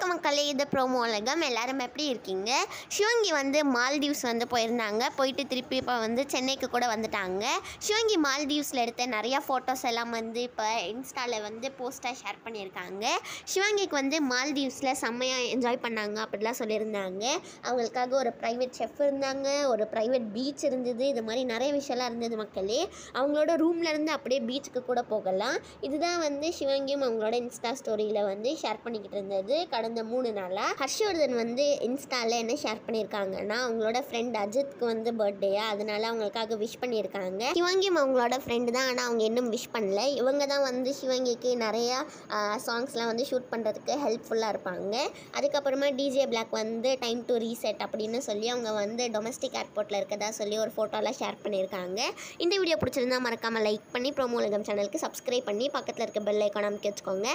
வணக்கம் மக்களே, இது ப்ரோமோ உலகம். எல்லாரும் எப்படி இருக்கீங்க? சிவங்கி வந்து மால்தீவ்ஸ் வந்து போயிருந்தாங்க. போயிட்டு திருப்பி இப்போ வந்து சென்னைக்கு கூட வந்துட்டாங்க. சிவங்கி மால்தீவ்ஸில் எடுத்த நிறையா ஃபோட்டோஸ் எல்லாம் வந்து இப்போ இன்ஸ்டாவில் வந்து போஸ்ட்டாக ஷேர் பண்ணியிருக்காங்க. சிவங்கிக்கு வந்து மால்தீவ்ஸில் செம்மையாக என்ஜாய் பண்ணாங்க அப்படிலாம் சொல்லியிருந்தாங்க. அவங்களுக்காக ஒரு ப்ரைவேட் செஃப் இருந்தாங்க, ஒரு ப்ரைவேட் பீச் இருந்தது, இது மாதிரி நிறைய விஷயம்லாம் இருந்தது மக்களே. அவங்களோட ரூம்லேருந்து அப்படியே பீச்சுக்கு கூட போகலாம். இதுதான் வந்து சிவங்கியும் அவங்களோட இன்ஸ்டா ஸ்டோரியில் வந்து ஷேர் பண்ணிக்கிட்டு இருந்தது கடந்த 3 நாளாக. ஹர்ஷவர்தன் வந்து இன்ஸ்டாவில் என்ன ஷேர் பண்ணியிருக்காங்கன்னா, அவங்களோட ஃப்ரெண்ட் அஜித்க்கு வந்து பர்த்டேயா, அதனால அவங்களுக்காக விஷ் பண்ணியிருக்காங்க. சிவங்கியும் அவங்களோட ஃப்ரெண்டு தான், ஆனால் அவங்க இன்னும் விஷ் பண்ணல. இவங்க தான் வந்து சிவங்கிக்கு நிறையா சாங்ஸ்லாம் வந்து ஷூட் பண்ணுறதுக்கு ஹெல்ப்ஃபுல்லாக இருப்பாங்க. அதுக்கப்புறமா டிஜே பிளாக் வந்து டைம் டு ரீசெட் அப்படின்னு சொல்லி அவங்க வந்து டொமஸ்டிக் ஏர்போர்ட்டில் இருக்கதா சொல்லி ஒரு ஃபோட்டோலாம் ஷேர் பண்ணியிருக்காங்க. இந்த வீடியோ பிடிச்சிருந்தா மறக்காமல் லைக் பண்ணி ப்ரோமோ உலகம் சேனலுக்கு சப்ஸ்கிரைப் பண்ணி பக்கத்தில் இருக்க பெல் ஐக்கான் அமைக்க வச்சுக்கோங்க.